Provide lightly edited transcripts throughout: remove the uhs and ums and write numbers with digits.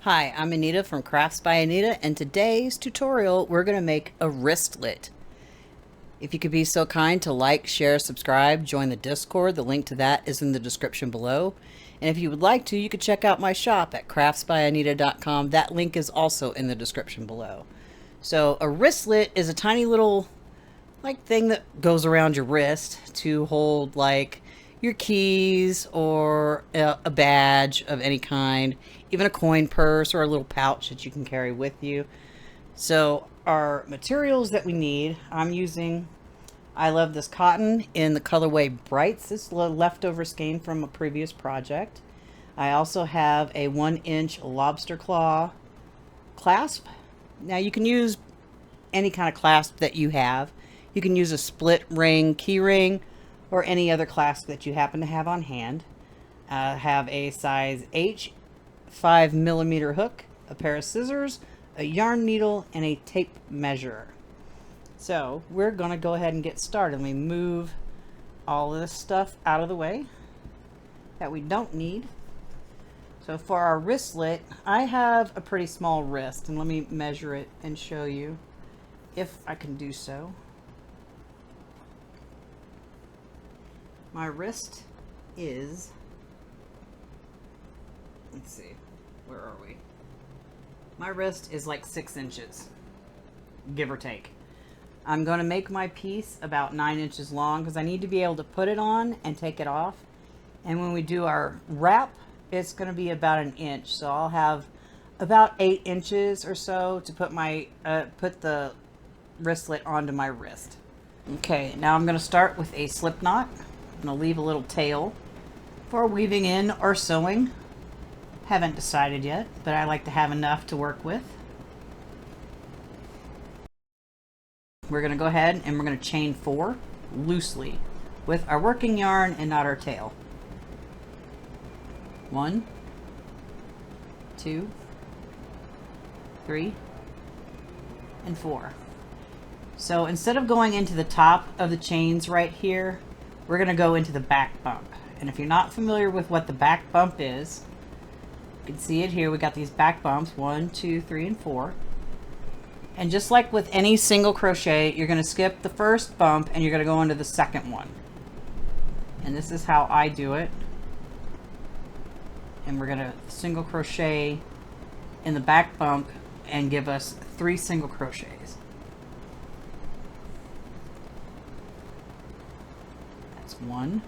Hi, I'm Anita from Crafts by Anita, and today's tutorial we're going to make a wristlet. If you could be so kind to like, share, subscribe, join the Discord, the link to that is in the description below. And if you would like to, you could check out my shop at craftsbyanita.com. That link is also in the description below. So a wristlet is a tiny little thing that goes around your wrist to hold your keys or a badge of any kind, even a coin purse or a little pouch that you can carry with you. So our materials that we need, I love this cotton in the colorway Brights. This is leftover skein from a previous project. I also have a 1-inch lobster claw clasp. Now you can use any kind of clasp that you have. You can use a split ring key ring or any other clasp that you happen to have on hand. I have a size H 5mm hook, a pair of scissors, a yarn needle, and a tape measure. So we're going to go ahead and get started. Let me move all of this stuff out of the way that we don't need. So for our wristlet, I have a pretty small wrist, and let me measure it and show you if I can do so. My wrist is, let's see, where are we? My wrist is like 6 inches, give or take. I'm going to make my piece about 9 inches long because I need to be able to put it on and take it off. And when we do our wrap, it's going to be about 1 inch. So I'll have about 8 inches or so to put my put the wristlet onto my wrist. Okay, now I'm going to start with a slip knot. I'm going to leave a little tail for weaving in or sewing. Haven't decided yet, but I like to have enough to work with. We're going to go ahead and we're going to chain 4 loosely with our working yarn and not our tail. 1, 2, 3, and 4. So instead of going into the top of the chains right here, we're going to go into the back bump. And if you're not familiar with what the back bump is, you can see it here. We got these back bumps, 1, 2, 3, and 4. And just like with any single crochet, you're going to skip the first bump and you're going to go into the second one. And this is how I do it. And we're going to single crochet in the back bump and give us 3 single crochets. That's 1,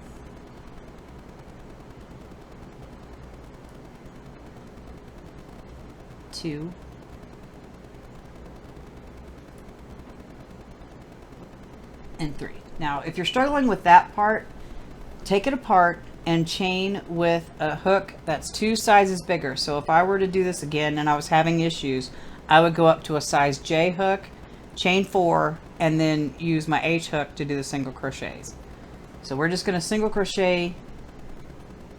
2, and 3. Now, if you're struggling with that part, take it apart and chain with a hook that's 2 sizes bigger. So if I were to do this again and I was having issues, I would go up to a size J hook, chain 4, and then use my H hook to do the single crochets. So we're just going to single crochet.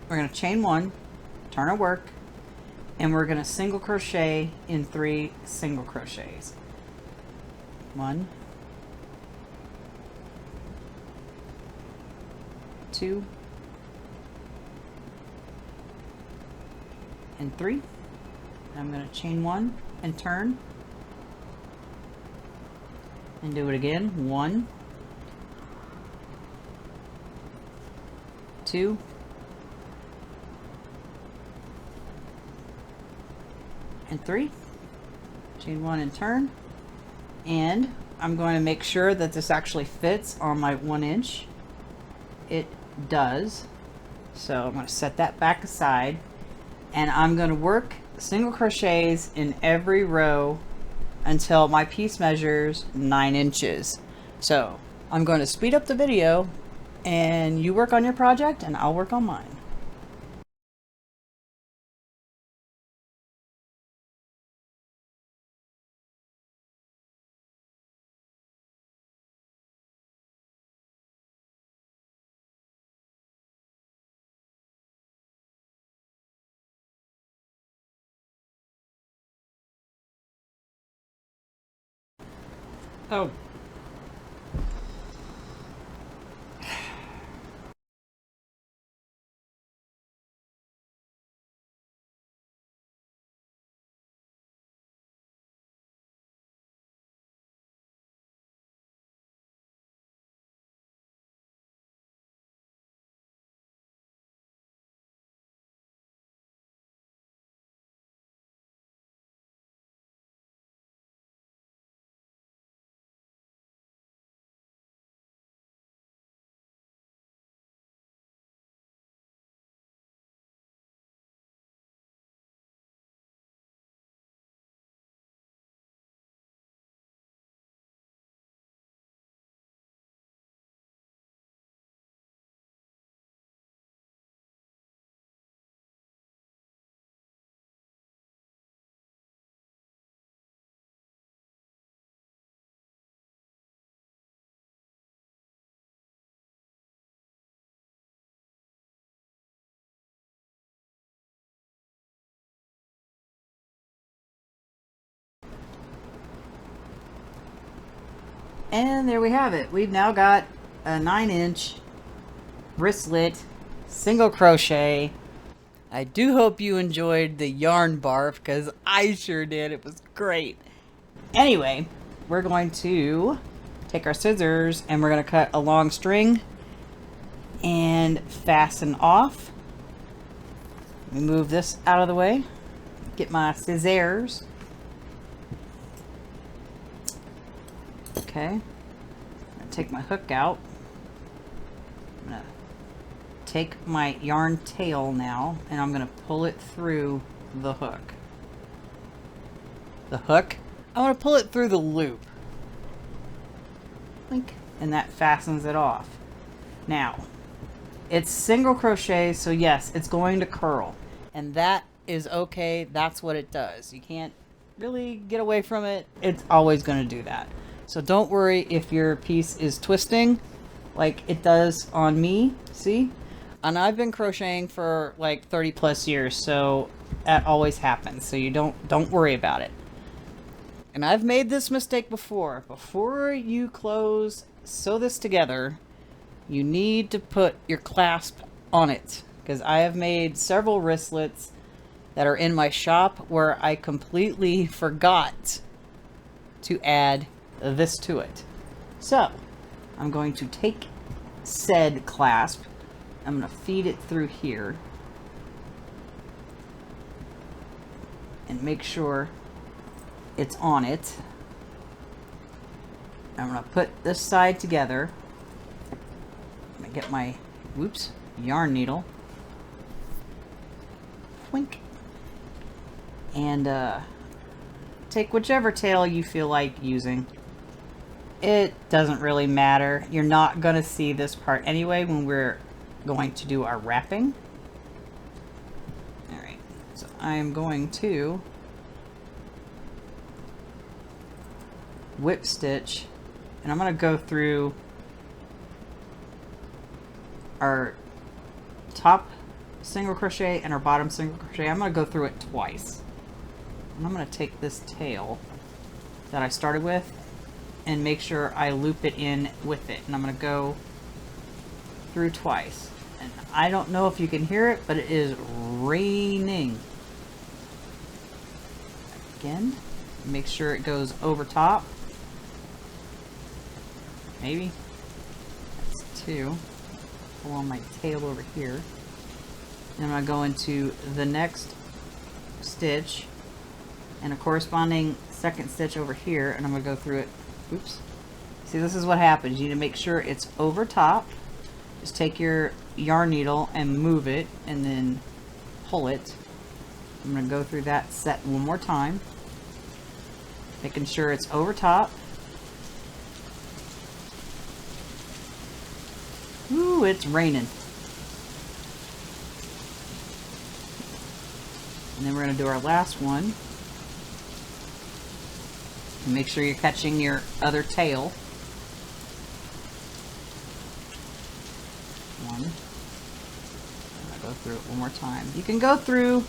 We're going to chain 1, turn our work, and we're going to single crochet in 3 single crochets. 1, 2, and 3. I'm going to chain 1 and turn and do it again. 1, 2, and 3. Chain 1 and turn. And I'm going to make sure that this actually fits on my 1 inch. It does. So I'm going to set that back aside. And I'm going to work single crochets in every row until my piece measures 9 inches. So I'm going to speed up the video and you work on your project and I'll work on mine. Oh, And there we have it. We've now got a 9-inch wristlet single crochet. I do hope you enjoyed the yarn barf, because I sure did. It was great. Anyway, we're going to take our scissors and we're going to cut a long string and fasten off. Let me move this out of the way. Get my scissors. Okay. I'm going to take my hook out. I'm going to take my yarn tail now and I'm going to pull it through the hook. The hook? I want to pull it through the loop. Link. And that fastens it off. Now, it's single crochet, so yes, it's going to curl. And that is okay. That's what it does. You can't really get away from it. It's always going to do that. So don't worry if your piece is twisting like it does on me. See? And I've been crocheting for like 30 plus years, so that always happens. So you don't worry about it. And I've made this mistake before. Before you sew this together, you need to put your clasp on it. Because I have made several wristlets that are in my shop where I completely forgot to add this to it. So, I'm going to take said clasp. I'm going to feed it through here. And make sure it's on it. I'm going to put this side together. I'm going to get my, yarn needle. Wink. And take whichever tail you feel like using. It doesn't really matter. You're not going to see this part anyway when we're going to do our wrapping. Alright, so I'm going to whip stitch, and I'm going to go through our top single crochet and our bottom single crochet. I'm going to go through it twice. And I'm going to take this tail that I started with and make sure I loop it in with it. And I'm going to go through twice. And I don't know if you can hear it, but it is raining. Again, make sure it goes over top. Maybe. That's 2. Pull on my tail over here. And I'm going to go into the next stitch and a corresponding second stitch over here, and I'm going to go through it. Oops. See, this is what happens. You need to make sure it's over top. Just take your yarn needle and move it and then pull it. I'm going to go through that set one more time, making sure it's over top. Ooh, it's raining. And then we're going to do our last one. And make sure you're catching your other tail. One. I'm going to go through it one more time. You can go through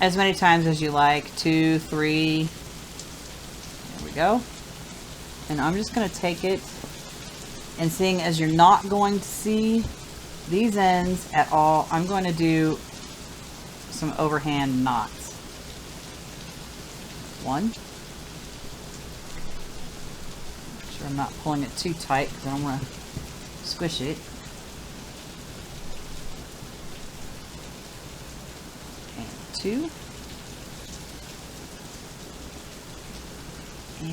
as many times as you like. 2, 3. There we go. And I'm just going to take it, and seeing as you're not going to see these ends at all, I'm going to do some overhand knots. 1. Make sure I'm not pulling it too tight because I don't want to squish it. And 2.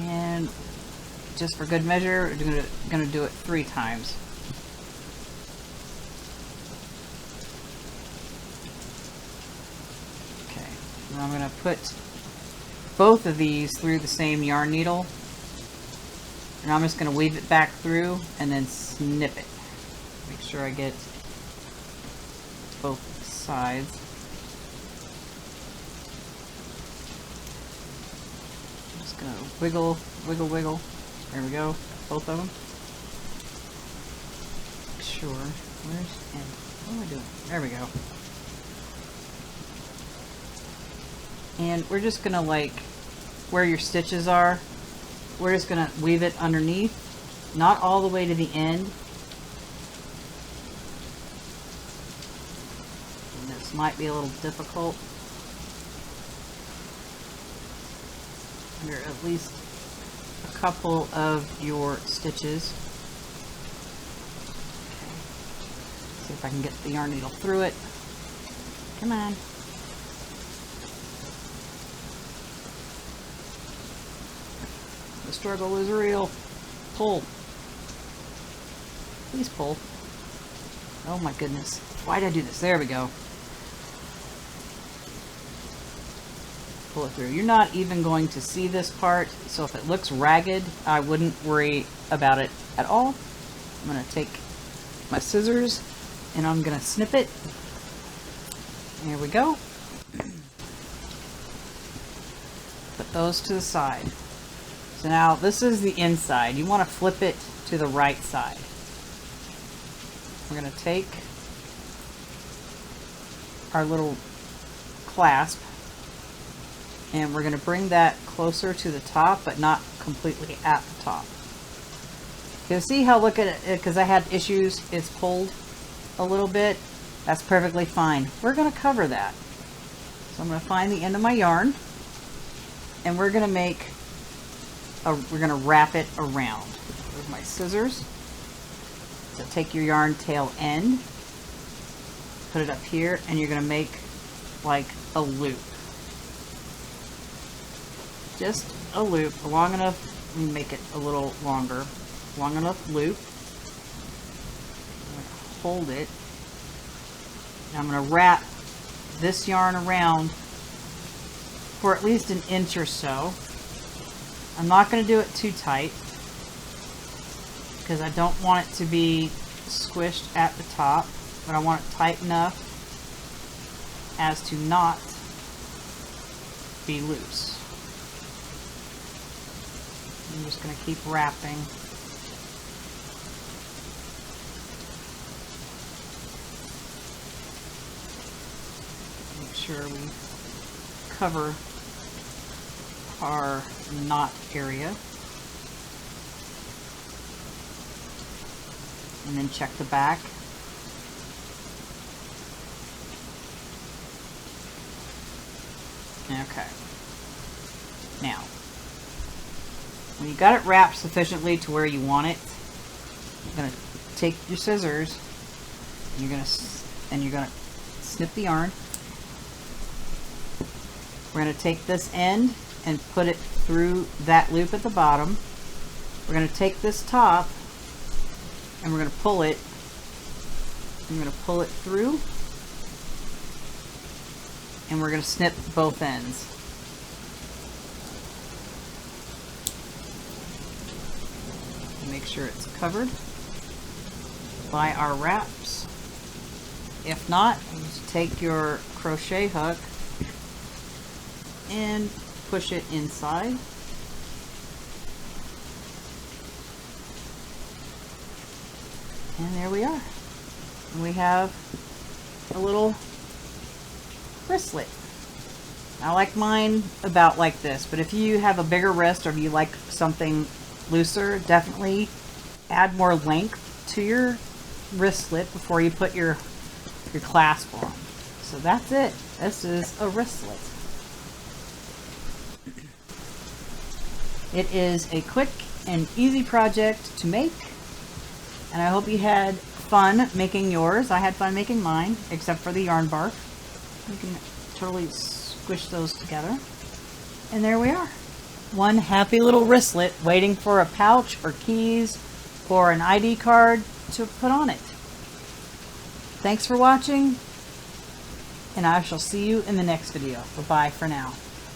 And just for good measure, we're going to do it 3 times. I'm going to put both of these through the same yarn needle, and I'm just going to weave it back through and then snip it. Make sure I get both sides. I'm just going to wiggle, wiggle, wiggle. There we go. Both of them. Make sure. What am I doing? There we go. And we're just gonna, like, where your stitches are, we're just going to weave it underneath, not all the way to the end. And this might be a little difficult. Under at least a couple of your stitches. Okay. See if I can get the yarn needle through it. Come on. The struggle is real. Pull. Please pull. Oh my goodness. Why did I do this? There we go. Pull it through. You're not even going to see this part, so if it looks ragged, I wouldn't worry about it at all. I'm going to take my scissors and I'm going to snip it. There we go. Put those to the side. So now this is the inside. You want to flip it to the right side. We're going to take our little clasp and we're going to bring that closer to the top, but not completely at the top. You can see how, look at it, because I had issues, it's pulled a little bit. That's perfectly fine. We're going to cover that. So I'm going to find the end of my yarn and we're going to make we're going to wrap it around with my scissors. So take your yarn tail end, put it up here, and you're going to make like a loop. Just a loop, long enough, make it a little longer, long enough loop. I'm going to hold it. And I'm going to wrap this yarn around for at least an inch or so. I'm not going to do it too tight because I don't want it to be squished at the top, but I want it tight enough as to not be loose. I'm just going to keep wrapping. Make sure we cover our knot area. And then check the back. Okay. Now, when you got it wrapped sufficiently to where you want it, you're going to take your scissors and you're going to snip the yarn. We're going to take this end and put it through that loop at the bottom. We're going to take this top and we're going to pull it. I'm going to pull it through and we're going to snip both ends. Make sure it's covered by our wraps. If not, just take your crochet hook and push it inside. And there we are. And we have a little wristlet. I like mine about like this, but if you have a bigger wrist or if you like something looser, definitely add more length to your wristlet before you put your clasp on. So that's it. This is a wristlet. It is a quick and easy project to make, and I hope you had fun making yours. I had fun making mine, except for the yarn bark. You can totally squish those together. And there we are. One happy little wristlet waiting for a pouch or keys or an ID card to put on it. Thanks for watching, and I shall see you in the next video. Bye-bye for now.